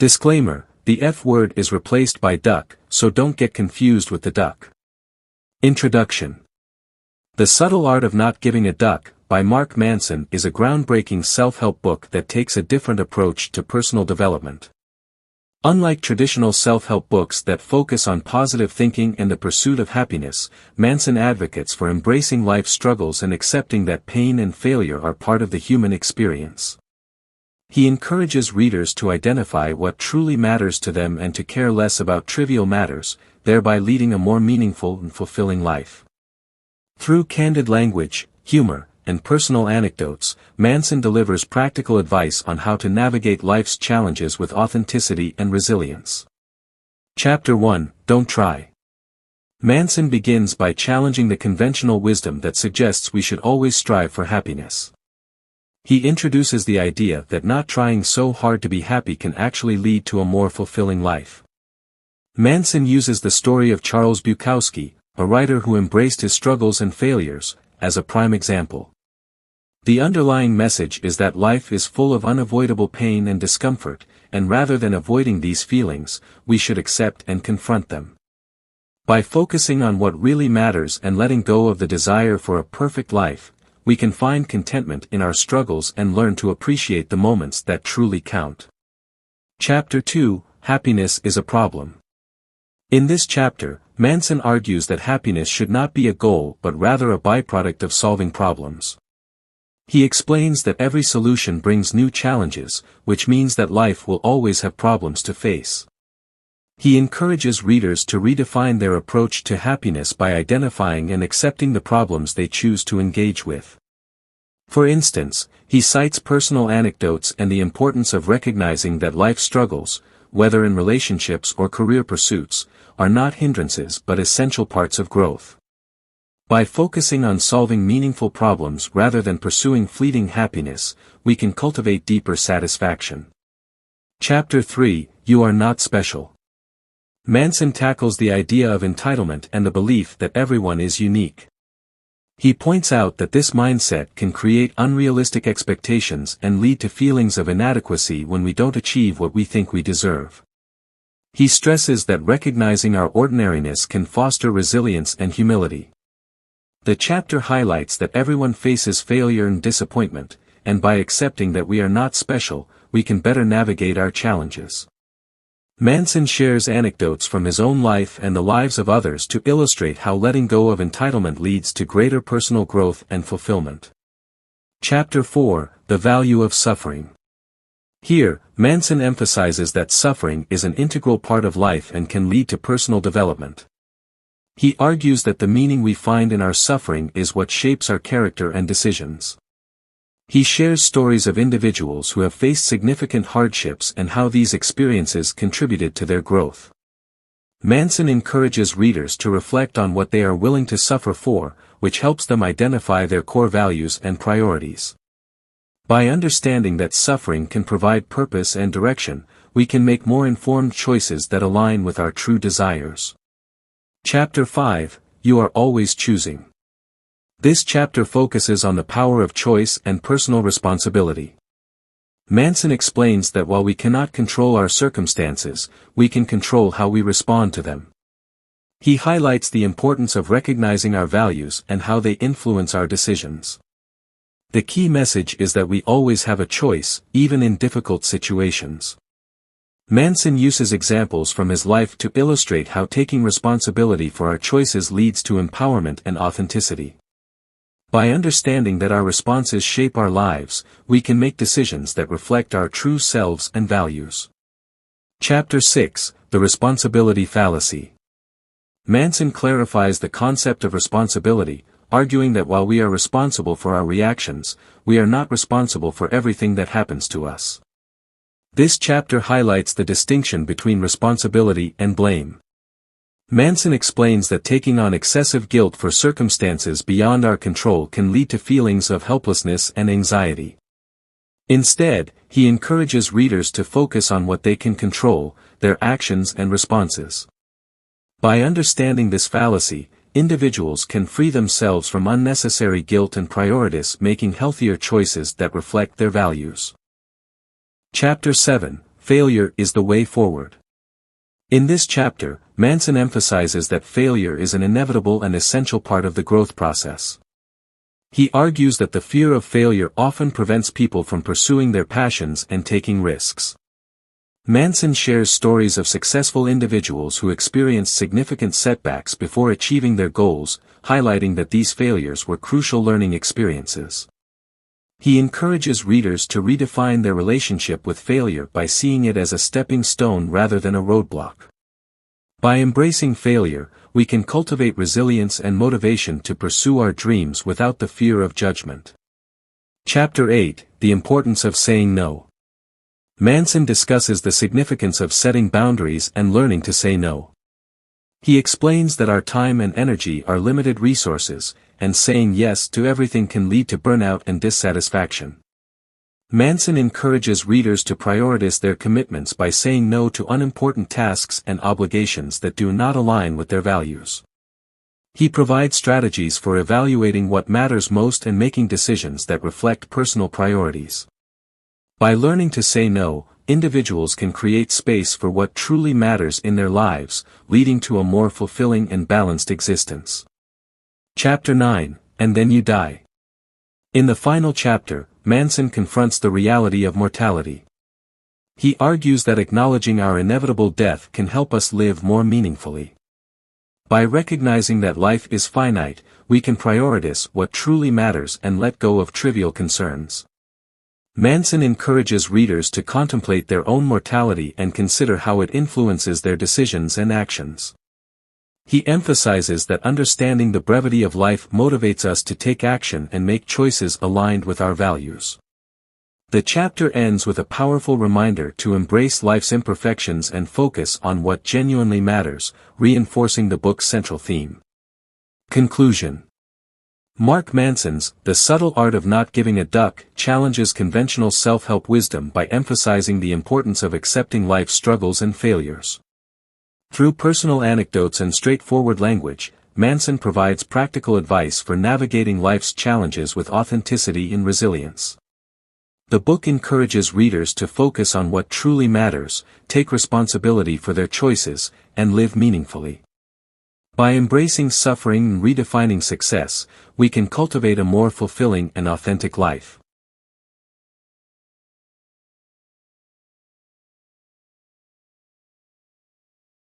Disclaimer: the F word is replaced by duck, so don't get confused with the duck. Introduction. The Subtle Art of Not Giving a Duck, by Mark Manson, is a groundbreaking self-help book that takes a different approach to personal development. Unlike traditional self-help books that focus on positive thinking and the pursuit of happiness, Manson advocates for embracing life's struggles and accepting that pain and failure are part of the human experience. He encourages readers to identify what truly matters to them and to care less about trivial matters, thereby leading a more meaningful and fulfilling life. Through candid language, humor, and personal anecdotes, Manson delivers practical advice on how to navigate life's challenges with authenticity and resilience. Chapter 1: Don't Try. Manson begins by challenging the conventional wisdom that suggests we should always strive for happiness. He introduces the idea that not trying so hard to be happy can actually lead to a more fulfilling life. Manson uses the story of Charles Bukowski, a writer who embraced his struggles and failures, as a prime example. The underlying message is that life is full of unavoidable pain and discomfort, and rather than avoiding these feelings, we should accept and confront them. By focusing on what really matters and letting go of the desire for a perfect life, we can find contentment in our struggles and learn to appreciate the moments that truly count. Chapter 2: Happiness is a Problem. In this chapter, Manson argues that happiness should not be a goal but rather a byproduct of solving problems. He explains that every solution brings new challenges, which means that life will always have problems to face. He encourages readers to redefine their approach to happiness by identifying and accepting the problems they choose to engage with. For instance, he cites personal anecdotes and the importance of recognizing that life struggles, whether in relationships or career pursuits, are not hindrances but essential parts of growth. By focusing on solving meaningful problems rather than pursuing fleeting happiness, we can cultivate deeper satisfaction. Chapter 3: You Are Not Special. Manson tackles the idea of entitlement and the belief that everyone is unique. He points out that this mindset can create unrealistic expectations and lead to feelings of inadequacy when we don't achieve what we think we deserve. He stresses that recognizing our ordinariness can foster resilience and humility. The chapter highlights that everyone faces failure and disappointment, and by accepting that we are not special, we can better navigate our challenges. Manson shares anecdotes from his own life and the lives of others to illustrate how letting go of entitlement leads to greater personal growth and fulfillment. Chapter 4: The Value of Suffering. Here, Manson emphasizes that suffering is an integral part of life and can lead to personal development. He argues that the meaning we find in our suffering is what shapes our character and decisions. He shares stories of individuals who have faced significant hardships and how these experiences contributed to their growth. Manson encourages readers to reflect on what they are willing to suffer for, which helps them identify their core values and priorities. By understanding that suffering can provide purpose and direction, we can make more informed choices that align with our true desires. Chapter 5: You Are Always Choosing. This chapter focuses on the power of choice and personal responsibility. Manson explains that while we cannot control our circumstances, we can control how we respond to them. He highlights the importance of recognizing our values and how they influence our decisions. The key message is that we always have a choice, even in difficult situations. Manson uses examples from his life to illustrate how taking responsibility for our choices leads to empowerment and authenticity. By understanding that our responses shape our lives, we can make decisions that reflect our true selves and values. Chapter 6: The Responsibility Fallacy. Manson clarifies the concept of responsibility, arguing that while we are responsible for our reactions, we are not responsible for everything that happens to us. This chapter highlights the distinction between responsibility and blame. Manson explains that taking on excessive guilt for circumstances beyond our control can lead to feelings of helplessness and anxiety. Instead, he encourages readers to focus on what they can control, their actions and responses. By understanding this fallacy, individuals can free themselves from unnecessary guilt and prioritize making healthier choices that reflect their values. Chapter 7: Failure is the way forward. In this chapter, Manson emphasizes that failure is an inevitable and essential part of the growth process. He argues that the fear of failure often prevents people from pursuing their passions and taking risks. Manson shares stories of successful individuals who experienced significant setbacks before achieving their goals, highlighting that these failures were crucial learning experiences. He encourages readers to redefine their relationship with failure by seeing it as a stepping stone rather than a roadblock. By embracing failure, we can cultivate resilience and motivation to pursue our dreams without the fear of judgment. Chapter 8: The Importance of Saying No. Manson discusses the significance of setting boundaries and learning to say no. He explains that our time and energy are limited resources, and saying yes to everything can lead to burnout and dissatisfaction. Manson encourages readers to prioritize their commitments by saying no to unimportant tasks and obligations that do not align with their values. He provides strategies for evaluating what matters most and making decisions that reflect personal priorities. By learning to say no, individuals can create space for what truly matters in their lives, leading to a more fulfilling and balanced existence. Chapter 9: And Then You Die. In the final chapter, Manson confronts the reality of mortality. He argues that acknowledging our inevitable death can help us live more meaningfully. By recognizing that life is finite, we can prioritize what truly matters and let go of trivial concerns. Manson encourages readers to contemplate their own mortality and consider how it influences their decisions and actions. He emphasizes that understanding the brevity of life motivates us to take action and make choices aligned with our values. The chapter ends with a powerful reminder to embrace life's imperfections and focus on what genuinely matters, reinforcing the book's central theme. Conclusion. Mark Manson's The Subtle Art of Not Giving a Duck challenges conventional self-help wisdom by emphasizing the importance of accepting life's struggles and failures. Through personal anecdotes and straightforward language, Manson provides practical advice for navigating life's challenges with authenticity and resilience. The book encourages readers to focus on what truly matters, take responsibility for their choices, and live meaningfully. By embracing suffering and redefining success, we can cultivate a more fulfilling and authentic life.